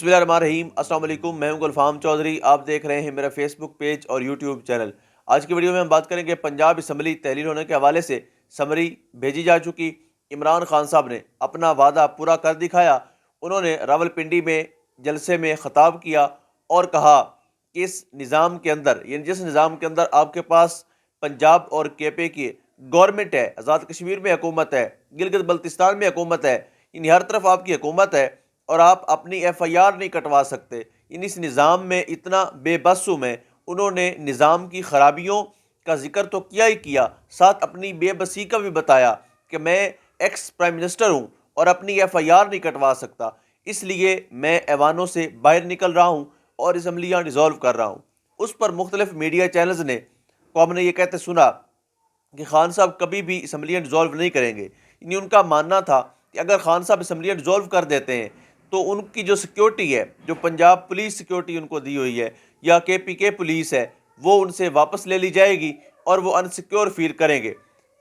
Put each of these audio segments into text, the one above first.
بسم اللہ الرحمن الرحیم۔ السلام علیکم، میں ہوں گلفام چودھری۔ آپ دیکھ رہے ہیں میرا فیس بک پیج اور یوٹیوب چینل۔ آج کی ویڈیو میں ہم بات کریں گے پنجاب اسمبلی تحلیل ہونے کے حوالے سے سمری بھیجی جا چکی۔ عمران خان صاحب نے اپنا وعدہ پورا کر دکھایا۔ انہوں نے راولپنڈی میں جلسے میں خطاب کیا اور کہا کہ اس نظام کے اندر، یعنی جس نظام کے اندر آپ کے پاس پنجاب اور کے پی کی گورنمنٹ ہے، آزاد کشمیر میں حکومت ہے، گلگت بلتستان میں حکومت ہے، یعنی ہر طرف آپ کی حکومت ہے، اور آپ اپنی ایف آئی آر نہیں کٹوا سکتے۔ اس نظام میں اتنا بے بس ہوں میں، انہوں نے نظام کی خرابیوں کا ذکر تو کیا ہی کیا، ساتھ اپنی بے بسی کا بھی بتایا کہ میں ایکس پرائم منسٹر ہوں اور اپنی ایف آئی آر نہیں کٹوا سکتا، اس لیے میں ایوانوں سے باہر نکل رہا ہوں اور اسمبلیاں ڈیزولو کر رہا ہوں۔ اس پر مختلف میڈیا چینلز نے کو ہم نے یہ کہتے سنا کہ خان صاحب کبھی بھی اسمبلیاں ڈیزولو نہیں کریں گے۔ یعنی ان کا ماننا تھا کہ اگر خان صاحب اسمبلیاں ڈیزولو کر دیتے ہیں تو ان کی جو سیکیورٹی ہے، جو پنجاب پولیس سیکیورٹی ان کو دی ہوئی ہے یا کے پی کے پولیس ہے، وہ ان سے واپس لے لی جائے گی اور وہ انسیکیور فیل کریں گے،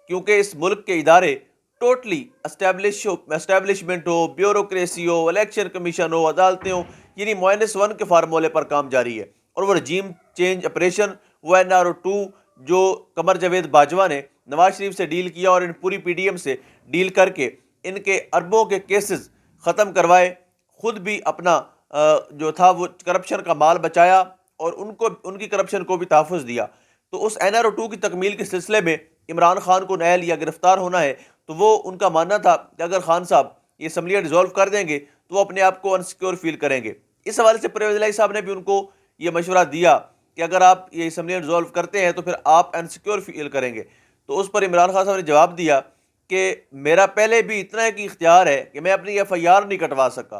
کیونکہ اس ملک کے ادارے ٹوٹلی اسٹیبلشمنٹ ہو، بیوروکریسی ہو، الیکشن کمیشن ہو، عدالتیں ہوں، یعنی -1 کے فارمولے پر کام جاری ہے۔ اور وہ رجیم چینج آپریشن، وہ NRO2 جو قمر جاوید باجوہ نے نواز شریف سے ڈیل کیا اور ان پوری پی ڈی ایم سے ڈیل کر کے ان کے اربوں کے کیسز ختم کروائے، خود بھی اپنا جو تھا وہ کرپشن کا مال بچایا اور ان کی کرپشن کو بھی تحفظ دیا۔ تو اس NRO2 کی تکمیل کے سلسلے میں عمران خان کو نیل یا گرفتار ہونا ہے، تو وہ ان کا ماننا تھا کہ اگر خان صاحب یہ اسمبلیاں ڈیزولو کر دیں گے تو وہ اپنے آپ کو انسیکیور فیل کریں گے۔ اس حوالے سے پرویز الہی صاحب نے بھی ان کو یہ مشورہ دیا کہ اگر آپ یہ اسمبلیاں ڈیزولو کرتے ہیں تو پھر آپ انسیکیور فیل کریں گے۔ تو اس پر عمران خان صاحب نے جواب دیا کہ میرا پہلے بھی اتنا ایک اختیار ہے کہ میں اپنی ایف آئی آر نہیں کٹوا سکا،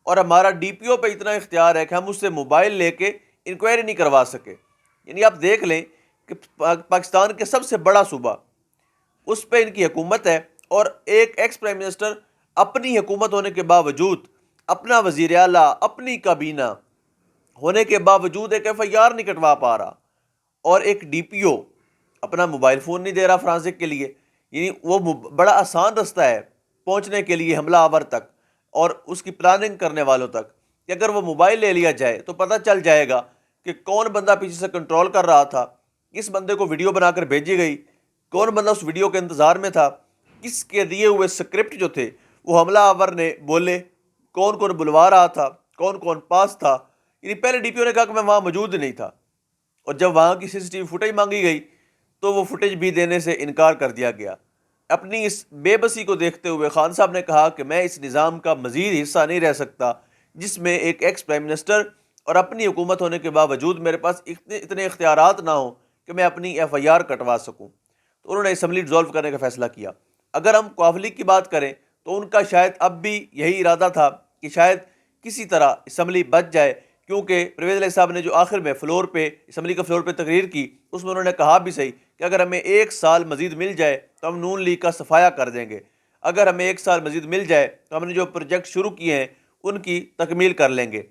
اور ہمارا ڈی پی او پہ اتنا اختیار ہے کہ ہم اس سے موبائل لے کے انکوائری نہیں کروا سکے۔ یعنی آپ دیکھ لیں کہ پاکستان کے سب سے بڑا صوبہ، اس پہ ان کی حکومت ہے، اور ایک ایکس پرائم منسٹر اپنی حکومت ہونے کے باوجود، اپنا وزیر اعلیٰ، اپنی کابینہ ہونے کے باوجود ایک ایف آئی آر نہیں کٹوا پا رہا، اور ایک ڈی پی او اپنا موبائل فون نہیں دے رہا فرانسک کے لیے۔ یعنی وہ بڑا آسان رستہ ہے پہنچنے کے لیے حملہ آور تک اور اس کی پلاننگ کرنے والوں تک، کہ اگر وہ موبائل لے لیا جائے تو پتہ چل جائے گا کہ کون بندہ پیچھے سے کنٹرول کر رہا تھا، کس بندے کو ویڈیو بنا کر بھیجی گئی، کون بندہ اس ویڈیو کے انتظار میں تھا، کس کے دیے ہوئے سکرپٹ جو تھے وہ حملہ آور نے بولے، کون کون بلوا رہا تھا، کون کون پاس تھا۔ یعنی پہلے ڈی پی او نے کہا کہ میں وہاں موجود نہیں تھا، اور جب وہاں کی سی سی ٹی وی فوٹیج مانگی گئی تو وہ فوٹیج بھی دینے سے انکار کر دیا گیا۔ اپنی اس بے بسی کو دیکھتے ہوئے خان صاحب نے کہا کہ میں اس نظام کا مزید حصہ نہیں رہ سکتا جس میں ایک ایکس پرائم منسٹر اور اپنی حکومت ہونے کے باوجود میرے پاس اتنے اختیارات نہ ہوں کہ میں اپنی ایف آئی آر کٹوا سکوں۔ تو انہوں نے اسمبلی ڈیزولو کرنے کا فیصلہ کیا۔ اگر ہم قوافلی کی بات کریں تو ان کا شاید اب بھی یہی ارادہ تھا کہ شاید کسی طرح اسمبلی بچ جائے، کیونکہ پرویز الہی صاحب نے جو آخر میں فلور پہ اسمبلی کا فلور پہ تقریر کی، اس میں انہوں نے کہا بھی صحیح کہ اگر ہمیں 1 سال مزید مل جائے تو ہم نون لیگ کا صفایا کر دیں گے، اگر ہمیں 1 سال مزید مل جائے تو ہم نے جو پروجیکٹ شروع کیے ہیں ان کی تکمیل کر لیں گے۔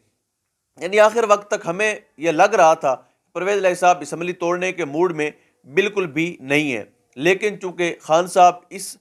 یعنی آخر وقت تک ہمیں یہ لگ رہا تھا پرویز الہی صاحب اسمبلی توڑنے کے موڈ میں بالکل بھی نہیں ہیں، لیکن چونکہ خان صاحب اس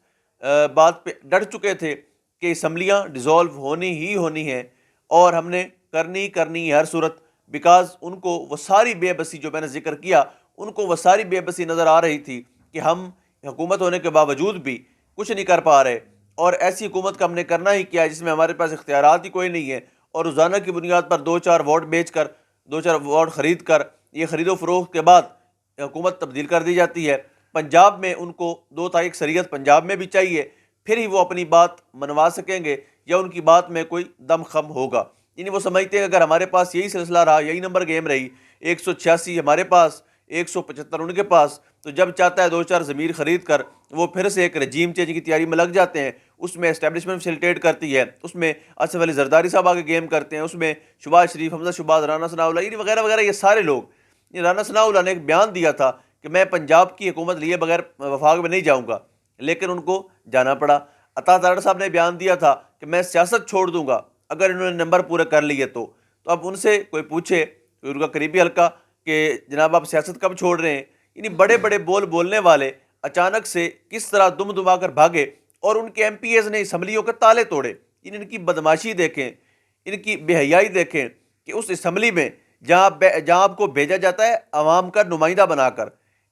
بات پہ ڈٹ چکے تھے کہ اسمبلیاں ڈیزولو ہونی ہی ہونی ہیں اور ہم نے کرنی ہر صورت، بیکاز ان کو وہ ساری بے بسی جو میں نے ذکر کیا، ان کو وہ ساری بے بسی نظر آ رہی تھی کہ ہم حکومت ہونے کے باوجود بھی کچھ نہیں کر پا رہے، اور ایسی حکومت کا ہم نے کرنا ہی کیا جس میں ہمارے پاس اختیارات ہی کوئی نہیں ہے، اور روزانہ کی بنیاد پر 2-4 ووٹ بیچ کر، 2-4 ووٹ خرید کر، یہ خرید و فروخت کے بعد حکومت تبدیل کر دی جاتی ہے۔ پنجاب میں ان کو 2 تاریخ اکثریت پنجاب میں بھی چاہیے، پھر ہی وہ اپنی بات منوا سکیں گے یا ان کی بات میں کوئی دم خم ہوگا۔ یعنی وہ سمجھتے ہیں کہ اگر ہمارے پاس یہی سلسلہ رہا، یہی نمبر گیم رہی، 186 ہمارے پاس، 175 ان کے پاس، تو جب چاہتا ہے 2-4 ضمیر خرید کر وہ پھر سے ایک رجیم چینج کی تیاری میں لگ جاتے ہیں۔ اس میں اسٹیبلشمنٹ فیسیلیٹیٹ کرتی ہے، اس میں آصف علی زرداری صاحب آگے گیم کرتے ہیں، اس میں شہباز شریف، حمزہ شہباز، رانا ثناءاللہ، یعنی وغیرہ وغیرہ، یہ سارے لوگ۔ یہ رانا ثناءاللہ نے ایک بیان دیا تھا کہ میں پنجاب کی حکومت لیے بغیر وفاق میں نہیں جاؤں گا، لیکن ان کو جانا پڑا۔ عطا تارڑ صاحب نے بیان دیا تھا کہ میں سیاست چھوڑ دوں گا اگر انہوں نے نمبر پورے کر لیے تو اب ان سے کوئی پوچھے، کوئی ان کا قریبی حلقہ، کہ جناب آپ سیاست کب چھوڑ رہے ہیں؟ یعنی بڑے بڑے بول بولنے والے اچانک سے کس طرح دم دما کر بھاگے، اور ان کے ایم پی ایز نے اسمبلیوں کے تالے توڑے۔ ان کی بدماشی دیکھیں، ان کی بے حیائی دیکھیں کہ اس اسمبلی میں جہاں آپ کو بھیجا جاتا ہے عوام کا نمائندہ بنا کر،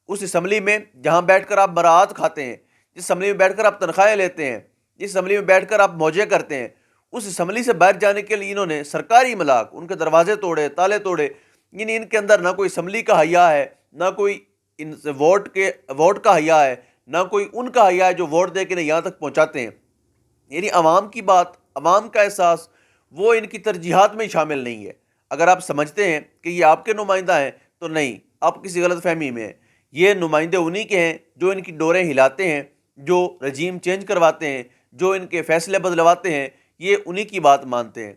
اس اسمبلی میں جہاں بیٹھ کر آپ مراعات کھاتے ہیں، جس اسمبلی میں بیٹھ کر آپ تنخواہیں لیتے ہیں، جس اسمبلی میں بیٹھ کر آپ موجے کرتے ہیں، اس اسمبلی سے باہر جانے کے لیے انہوں نے سرکاری املاک، ان کے دروازے توڑے، تالے توڑے. یعنی ان کے اندر نہ کوئی اسمبلی کا حیا ہے، نہ کوئی ان سے ووٹ کا حیا ہے، نہ کوئی ان کا حیا ہے جو ووٹ دے کے انہیں یہاں تک پہنچاتے ہیں. یعنی عوام کی بات، عوام کا احساس وہ ان کی ترجیحات میں شامل نہیں ہے. اگر آپ سمجھتے ہیں کہ یہ آپ کے نمائندہ ہیں تو نہیں، آپ کسی غلط فہمی میں ہیں. یہ نمائندے انہی کے ہیں جو ان کی ڈوریں ہلاتے ہیں، جو رجیم چینج کرواتے ہیں، جو ان کے فیصلے بدلواتے ہیں. یہ انہی کی بات مانتے ہیں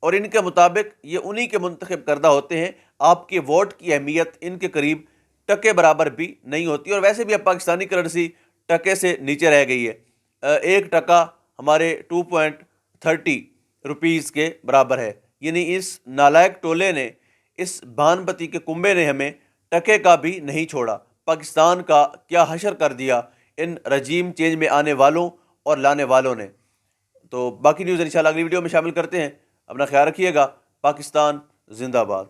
اور ان کے مطابق یہ انہی کے منتخب کردہ ہوتے ہیں. آپ کے ووٹ کی اہمیت ان کے قریب ٹکے برابر بھی نہیں ہوتی. اور ویسے بھی اب پاکستانی کرنسی ٹکے سے نیچے رہ گئی ہے. ایک ٹکا ہمارے 2.30 روپیز کے برابر ہے. یعنی اس نالائق ٹولے نے، اس بان پتی کے کنبے نے ہمیں ٹکے کا بھی نہیں چھوڑا. پاکستان کا کیا حشر کر دیا ان رجیم چینج میں آنے والوں اور لانے والوں نے. تو باقی نیوز انشاءاللہ اگلی ویڈیو میں شامل کرتے ہیں. اپنا خیال رکھیے گا. پاکستان زندہ باد.